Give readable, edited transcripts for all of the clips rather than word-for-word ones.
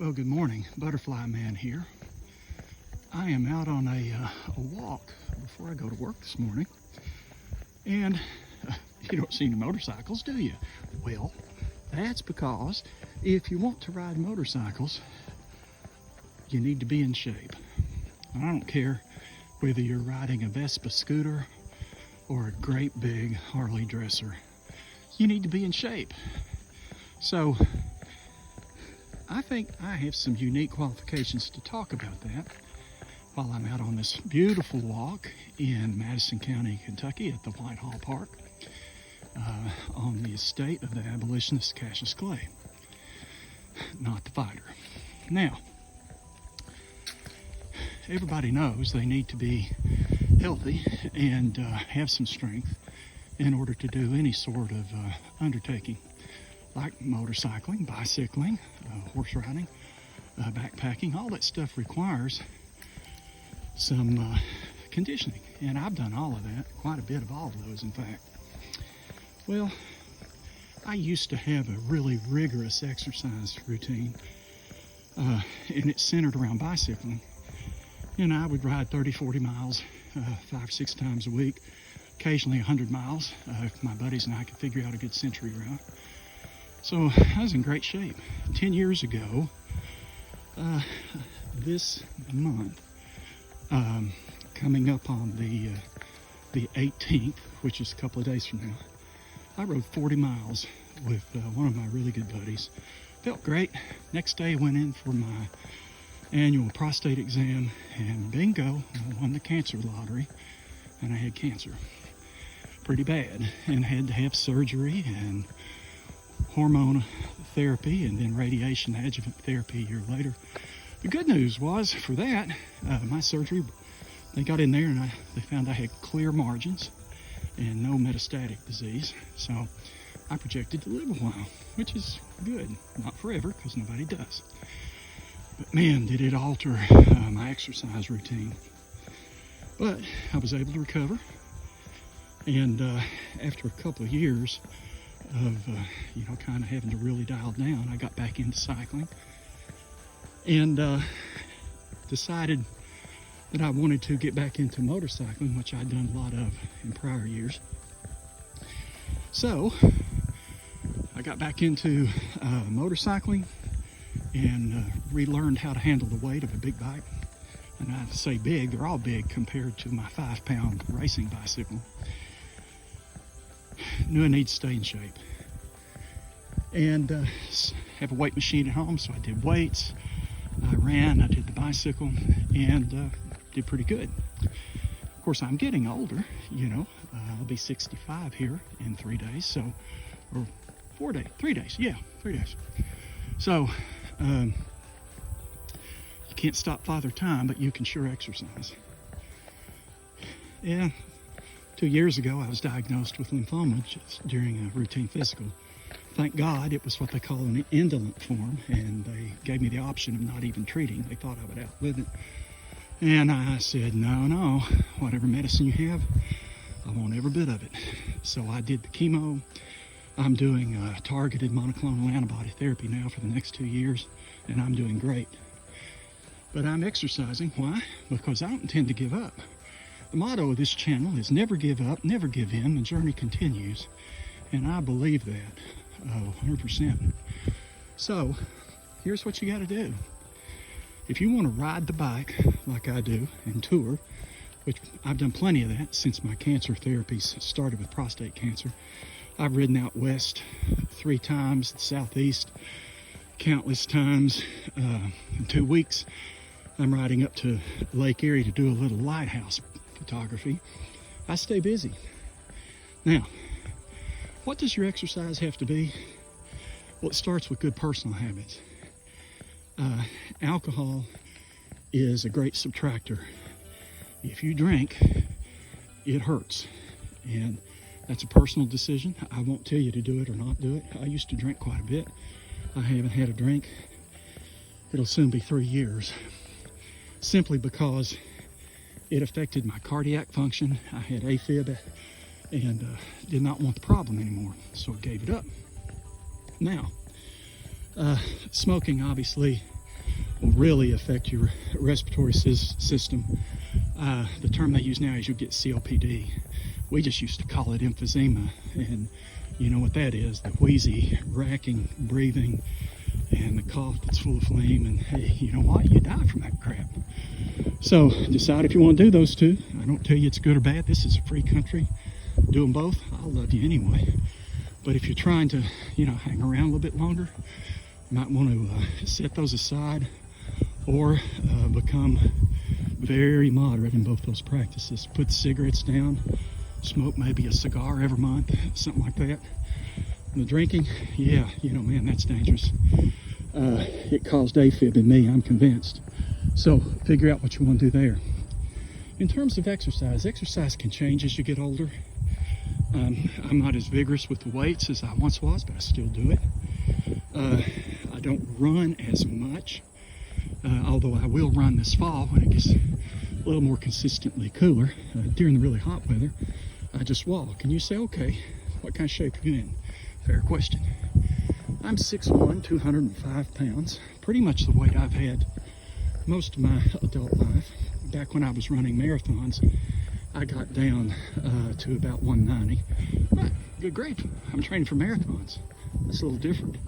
Well, good morning. Butterfly Man here. I am out on a walk before I go to work this morning, and you don't see any motorcycles, do you? Well, that's because if you want to ride motorcycles, you need to be in shape. I don't care whether you're riding a Vespa scooter or a great big Harley dresser. You need to be in shape. So, I think I have some unique qualifications to talk about that while I'm out on this beautiful walk in Madison County, Kentucky at the Whitehall Park on the estate of the abolitionist Cassius Clay, not the fighter. Now, everybody knows they need to be healthy and have some strength in order to do any sort of undertaking, like motorcycling, bicycling, horse riding, backpacking. All that stuff requires some conditioning, and I've done all of that, quite a bit of all of those, in fact. Well, I used to have a really rigorous exercise routine, and it's centered around bicycling. And I would ride 30, 40 miles 5 or 6 times a week, occasionally 100 miles if my buddies and I could figure out a good century route. So I was in great shape. 10 years ago, this month, coming up on the 18th, which is a couple of days from now, I rode 40 miles with one of my really good buddies. Felt great. Next day, went in for my annual prostate exam, and bingo, I won the cancer lottery, and I had cancer. Pretty bad, and had to have surgery and hormone therapy and then radiation adjuvant therapy a year later. The good news was, for that, my surgery, they got in there and they found I had clear margins and no metastatic disease. So I projected to live a while, which is good. Not forever, because nobody does. But man, did it alter my exercise routine. But I was able to recover. And after a couple of years of, kind of having to really dial down, I got back into cycling and decided that I wanted to get back into motorcycling, which I'd done a lot of in prior years. So I got back into motorcycling and relearned how to handle the weight of a big bike. And I say big, they're all big compared to my 5-pound racing bicycle. Knew I need to stay in shape. And have a weight machine at home, so I did weights, I ran, I did the bicycle, and did pretty good. Of course, I'm getting older, I'll be 65 here in 3 days, or 4 days, 3 days, 3 days. So, you can't stop Father Time, but you can sure exercise. Yeah, 2 years ago, I was diagnosed with lymphoma during a routine physical. Thank God it was what they call an indolent form, and they gave me the option of not even treating. They thought I would outlive it. And I said, no, whatever medicine you have, I want every bit of it. So I did the chemo. I'm doing targeted monoclonal antibody therapy now for the next 2 years, and I'm doing great. But I'm exercising. Why? Because I don't intend to give up. The motto of this channel is never give up, never give in, the journey continues. And I believe that, 100%. So, here's what you gotta do. If you wanna ride the bike like I do and tour, which I've done plenty of that since my cancer therapy started with prostate cancer. I've ridden out west 3 times, the southeast countless times. In 2 weeks, I'm riding up to Lake Erie to do a little lighthouse photography. I stay busy. Now, what does your exercise have to be? Well, it starts with good personal habits. Alcohol is a great subtractor. If you drink, it hurts. And that's a personal decision. I won't tell you to do it or not do it. I used to drink quite a bit. I haven't had a drink. It'll soon be 3 years. Simply because it affected my cardiac function. I had AFib and did not want the problem anymore, so I gave it up. Now, smoking obviously will really affect your respiratory system. The term they use now is you'll get COPD. We just used to call it emphysema, and you know what that is, the wheezy, racking breathing, and the cough that's full of phlegm, and hey, you know what? You die from that crap. So decide if you want to do those two. I don't tell you it's good or bad. This is a free country. Do them both. I'll love you anyway. But if you're trying to, hang around a little bit longer, you might want to set those aside or become very moderate in both those practices. Put the cigarettes down, smoke maybe a cigar every month, something like that. And the drinking, yeah, man, that's dangerous. It caused AFib in me, I'm convinced. So figure out what you want to do there. In terms of exercise can change as you get older. I'm not as vigorous with the weights as I once was, but I still do it. I don't run as much, although I will run this fall when it gets a little more consistently cooler. During the really hot weather, I just walk. And you say, okay, what kind of shape are you in? Fair question. I'm 6'1", 205 pounds, pretty much the weight I've had most of my adult life. Back when I was running marathons, I got down to about 190. But good grief, I'm training for marathons. That's a little different.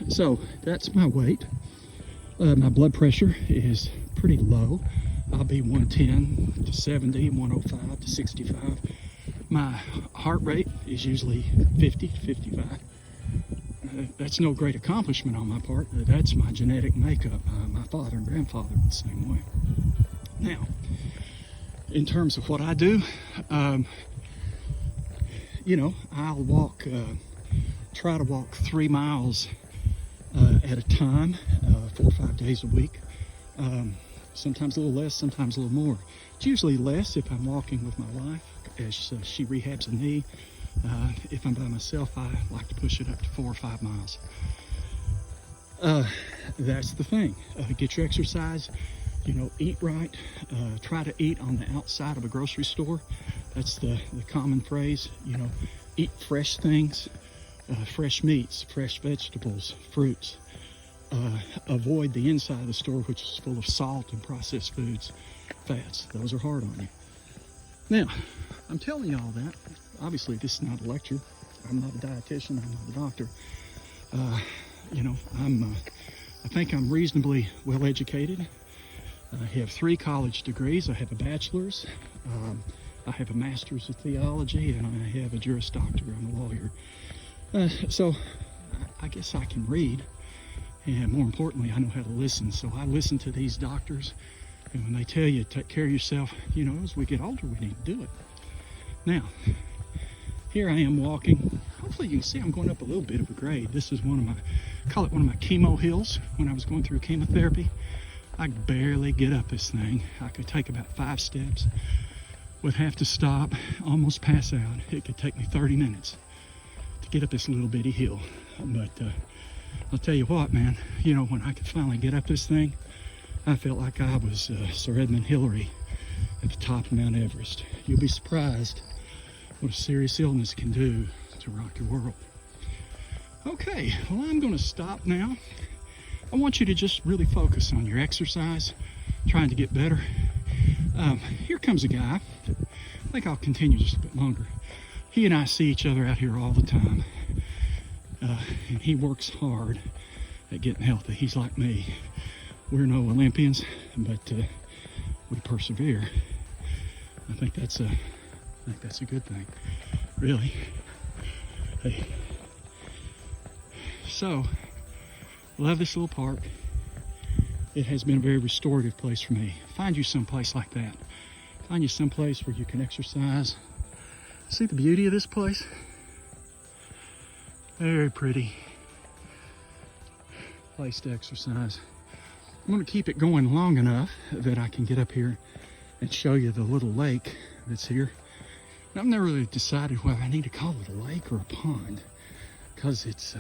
So that's my weight. My blood pressure is pretty low. I'll be 110 to 70, 105 to 65. My heart rate is usually 50 to 55. That's no great accomplishment on my part. That's my genetic makeup. My father and grandfather were the same way. Now, in terms of what I do, I'll walk, try to walk 3 miles at a time, 4 or 5 days a week. Sometimes a little less, sometimes a little more. It's usually less if I'm walking with my wife as she rehabs a knee. If I'm by myself, I like to push it up to 4 or 5 miles. That's the thing. Get your exercise. Eat right. Try to eat on the outside of a grocery store. That's the common phrase. Eat fresh things, fresh meats, fresh vegetables, fruits. Avoid the inside of the store, which is full of salt and processed foods, fats. Those are hard on you. Now, I'm telling you all that. Obviously, this is not a lecture. I'm not a dietitian. I'm not a doctor. I think I'm reasonably well educated. I have 3 college degrees. I have a bachelor's. I have a master's of theology, and I have a Juris Doctor. I'm a lawyer. So I guess I can read. And more importantly, I know how to listen. So I listen to these doctors. And when they tell you to take care of yourself, as we get older, we need to do it. Now, here I am walking. Hopefully you can see I'm going up a little bit of a grade. This is one of my chemo hills. When I was going through chemotherapy, I could barely get up this thing. I could take about 5 steps, would have to stop, almost pass out. It could take me 30 minutes to get up this little bitty hill. But I'll tell you what, man, when I could finally get up this thing, I felt like I was Sir Edmund Hillary at the top of Mount Everest. You'll be surprised what a serious illness can do to rock your world. Okay, well, I'm going to stop now. I want you to just really focus on your exercise, trying to get better. Here comes a guy. I think I'll continue just a bit longer. He and I see each other out here all the time. And he works hard at getting healthy. He's like me. We're no Olympians, but we persevere. I think that's a good thing, really. Hey, so love this little park. It has been a very restorative place for me. Find you some place like that. Find you some place where you can exercise. See the beauty of this place? Very pretty place to exercise. I'm going to keep it going long enough that I can get up here and show you the little lake that's here. And I've never really decided whether I need to call it a lake or a pond, because it's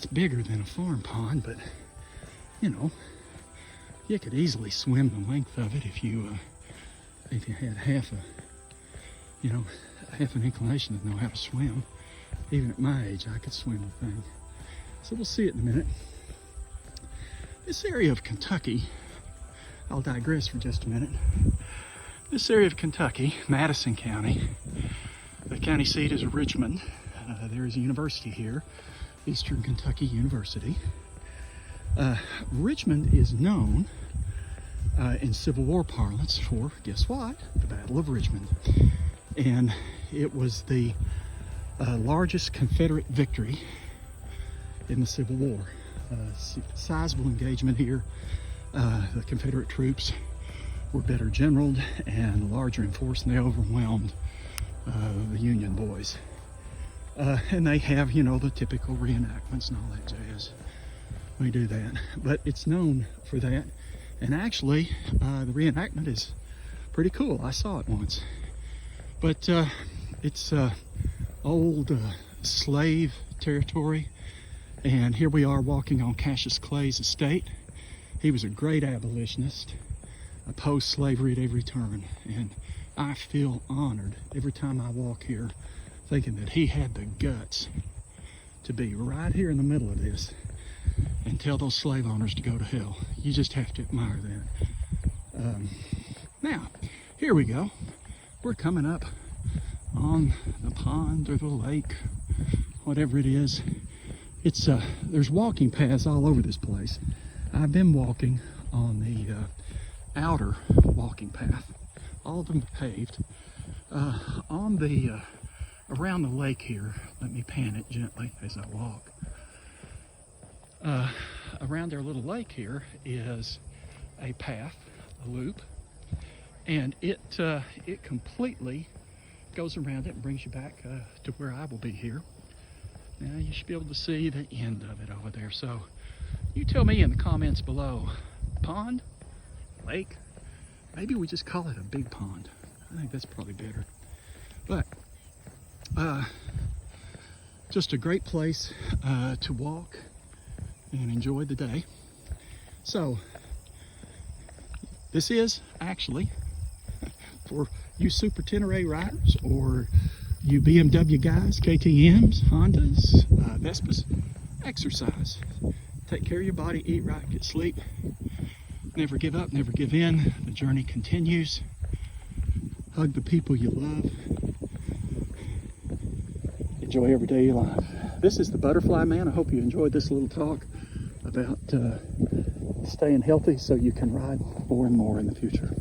bigger than a farm pond, but you could easily swim the length of it if you had half an inclination to know how to swim. Even at my age, I could swim the thing. So we'll see it in a minute. This area of Kentucky, I'll digress for just a minute. This area of Kentucky, Madison County, the county seat is Richmond. There is a university here, Eastern Kentucky University. Richmond is known in Civil War parlance for, guess what? The Battle of Richmond. And it was the largest Confederate victory in the Civil War. Sizable engagement here. The Confederate troops were better generaled and larger in force, and they overwhelmed the Union boys. And they have, you know, the typical reenactments and all that jazz. We do that, but it's known for that. And actually, the reenactment is pretty cool. I saw it once. But it's old slave territory. And here we are walking on Cassius Clay's estate. He was a great abolitionist, opposed slavery at every turn. And I feel honored every time I walk here, thinking that he had the guts to be right here in the middle of this and tell those slave owners to go to hell. You just have to admire that. Now, here we go. We're coming up on the pond or the lake, whatever it is. It's there's walking paths all over this place. I've been walking on the outer walking path. All of them paved. On the around the lake here, let me pan it gently as I walk. Around their little lake here is a path, a loop, and it completely goes around it and brings you back to where I will be here. Now you should be able to see the end of it over there. So you tell me in the comments below, pond, lake, maybe we just call it a big pond. I think that's probably better. But just a great place to walk and enjoy the day. So this is actually for you Super Tenere riders or you BMW guys, KTMs, Hondas, Vespas, exercise. Take care of your body, eat right, get sleep. Never give up, never give in. The journey continues. Hug the people you love. Enjoy every day of your life. This is the Butterfly Man. I hope you enjoyed this little talk about staying healthy so you can ride more and more in the future.